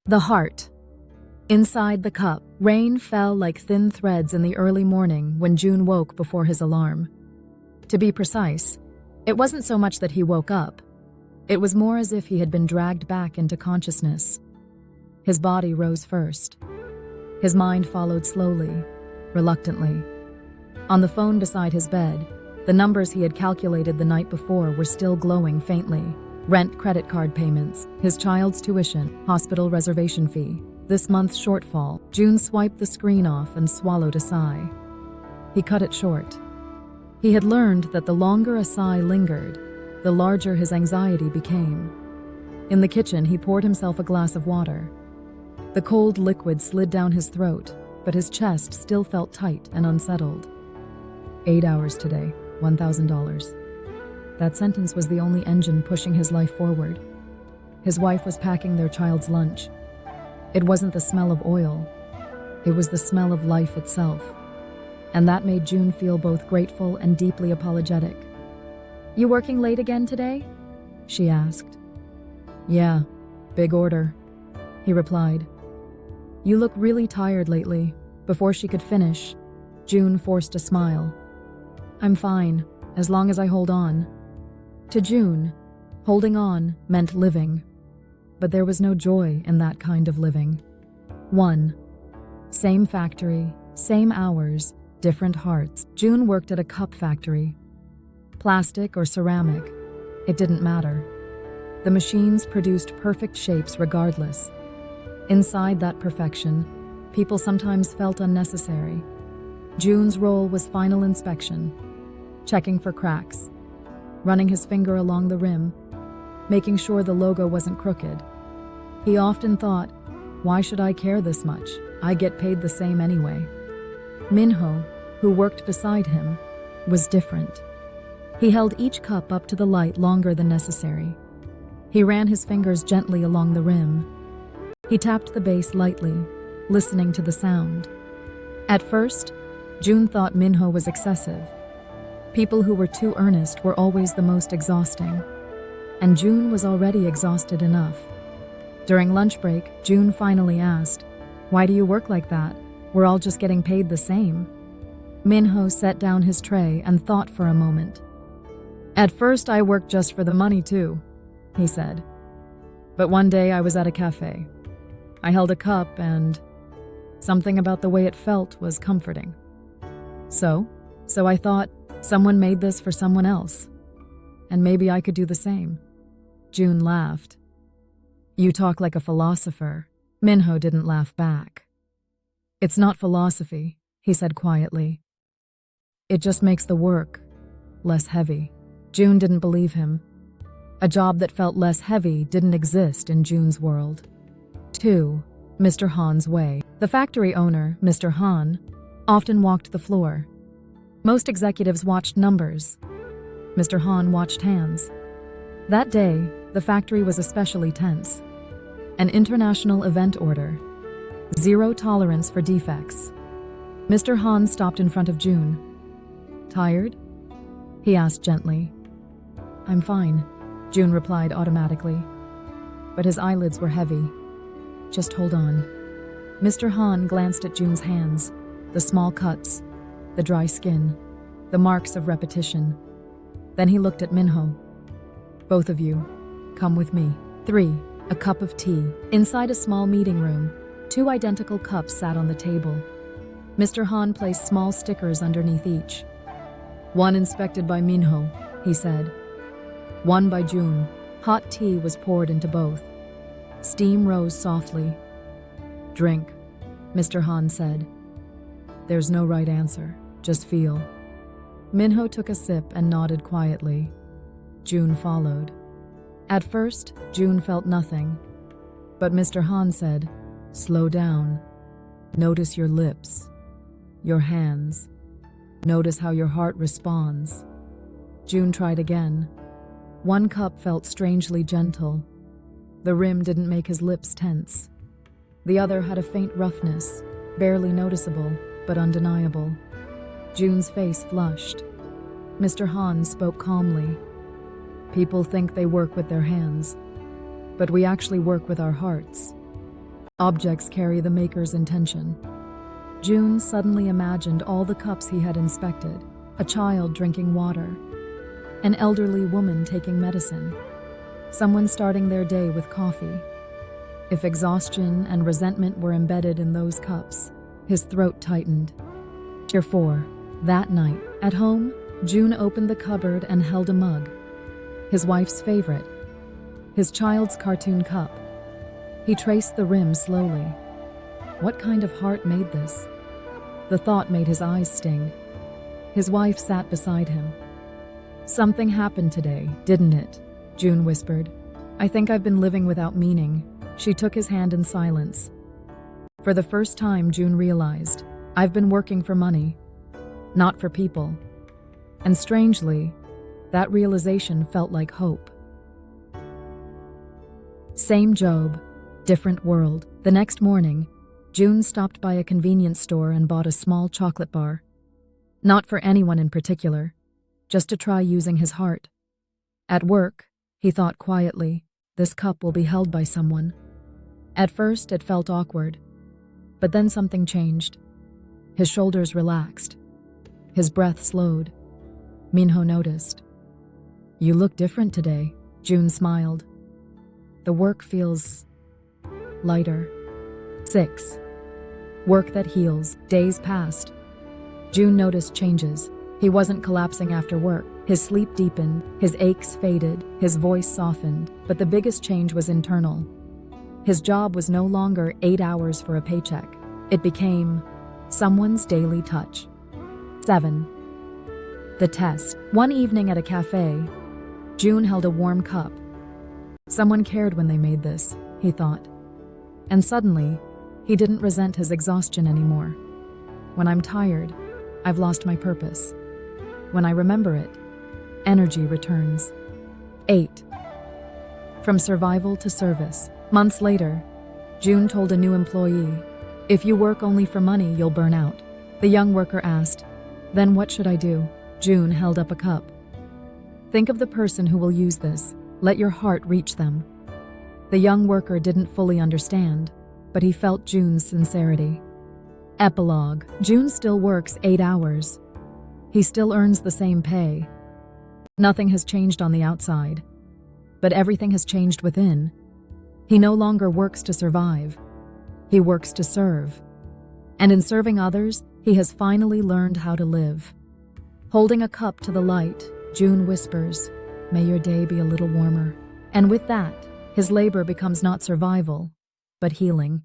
The heart. Inside the cup, rain fell like thin threads in the early morning when June woke before his alarm. To be precise, it wasn't so much that he woke up. It was more as if he had been dragged back into consciousness. His body rose first. His mind followed slowly, reluctantly. On the phone beside his bed, the numbers he had calculated the night before were still glowing faintly. Rent, credit card payments, his child's tuition, hospital reservation fee, this month's shortfall. June swiped the screen off and swallowed a sigh. He cut it short. He had learned that the longer a sigh lingered, the larger his anxiety became. In the kitchen, he poured himself a glass of water. The cold liquid slid down his throat, but his chest still felt tight and unsettled. 8 hours today, $1,000. That sentence was the only engine pushing his life forward. His wife was packing their child's lunch. It wasn't the smell of oil. It was the smell of life itself. And that made June feel both grateful and deeply apologetic. "You working late again today?" she asked. "Yeah, big order," he replied. "You look really tired lately." Before she could finish, June forced a smile. "I'm fine, as long as I hold on." To June, holding on meant living. But there was no joy in that kind of living. 1. Same factory, same hours, different hearts. June worked at a cup factory. Plastic or ceramic, it didn't matter. The machines produced perfect shapes regardless. Inside that perfection, people sometimes felt unnecessary. June's role was final inspection, checking for cracks, running his finger along the rim, making sure the logo wasn't crooked. He often thought, why should I care this much? I get paid the same anyway. Minho, who worked beside him, was different. He held each cup up to the light longer than necessary. He ran his fingers gently along the rim. He tapped the base lightly, listening to the sound. At first, June thought Minho was excessive. People who were too earnest were always the most exhausting. And June was already exhausted enough. During lunch break, June finally asked, "Why do you work like that? We're all just getting paid the same." Minho set down his tray and thought for a moment. "At first I worked just for the money too," he said. "But one day I was at a cafe. I held a cup and something about the way it felt was comforting. So I thought, someone made this for someone else. And maybe I could do the same." June laughed. "You talk like a philosopher." Minho didn't laugh back. "It's not philosophy," he said quietly. "It just makes the work less heavy." June didn't believe him. A job that felt less heavy didn't exist in June's world. 2. Mr. Han's way. The factory owner, Mr. Han, often walked the floor. Most executives watched numbers. Mr. Han watched hands. That day, the factory was especially tense. An international event order. 0 tolerance for defects. Mr. Han stopped in front of June. "Tired?" he asked gently. "I'm fine," June replied automatically. But his eyelids were heavy. "Just hold on." Mr. Han glanced at June's hands, the small cuts, the dry skin, the marks of repetition. Then he looked at Minho. "Both of you, come with me." 3. A cup of tea. Inside a small meeting room, 2 identical cups sat on the table. Mr. Han placed small stickers underneath each. "One inspected by Minho," he said. "One by June." Hot tea was poured into both. Steam rose softly. "Drink," Mr. Han said. "There's no right answer, just feel." Minho took a sip and nodded quietly. June followed. At first, June felt nothing. But Mr. Han said, "Slow down. Notice your lips, your hands. Notice how your heart responds." June tried again. One cup felt strangely gentle. The rim didn't make his lips tense. The other had a faint roughness, barely noticeable, but undeniable. June's face flushed. Mr. Han spoke calmly. "People think they work with their hands, but we actually work with our hearts. Objects carry the maker's intention. June suddenly imagined all the cups he had inspected, a child drinking water, an elderly woman taking medicine, someone starting their day with coffee. If exhaustion and resentment were embedded in those cups, his throat tightened. Tier 4. That night, at home, June opened the cupboard and held a mug. His wife's favorite. His child's cartoon cup. He traced the rim slowly. What kind of heart made this? The thought made his eyes sting. His wife sat beside him. "Something happened today, didn't it?" June whispered. "I think I've been living without meaning." She took his hand in silence. For the first time, June realized, I've been working for money, not for people. And strangely, that realization felt like hope. Same job, different world. The next morning, June stopped by a convenience store and bought a small chocolate bar. Not for anyone in particular, just to try using his heart. At work, he thought quietly, this cup will be held by someone. At first, it felt awkward, but then something changed. His shoulders relaxed. His breath slowed. Minho noticed. "You look different today," June smiled. "The work feels lighter." 6. Work that heals. Days passed. June noticed changes. He wasn't collapsing after work. His sleep deepened, his aches faded, his voice softened, but the biggest change was internal. His job was no longer 8 hours for a paycheck. It became someone's daily touch. 7. The test. One evening at a cafe, June held a warm cup. Someone cared when they made this, he thought. And suddenly, he didn't resent his exhaustion anymore. When I'm tired, I've lost my purpose. When I remember it, energy returns. 8. From survival to service. Months later, June told a new employee, "If you work only for money, you'll burn out." The young worker asked, "Then what should I do?" June held up a cup. "Think of the person who will use this. Let your heart reach them." The young worker didn't fully understand, but he felt June's sincerity. Epilogue. June still works 8 hours. He still earns the same pay. Nothing has changed on the outside, but everything has changed within. He no longer works to survive. He works to serve. And in serving others, he has finally learned how to live. Holding a cup to the light, June whispers, "May your day be a little warmer." And with that, his labor becomes not survival, but healing.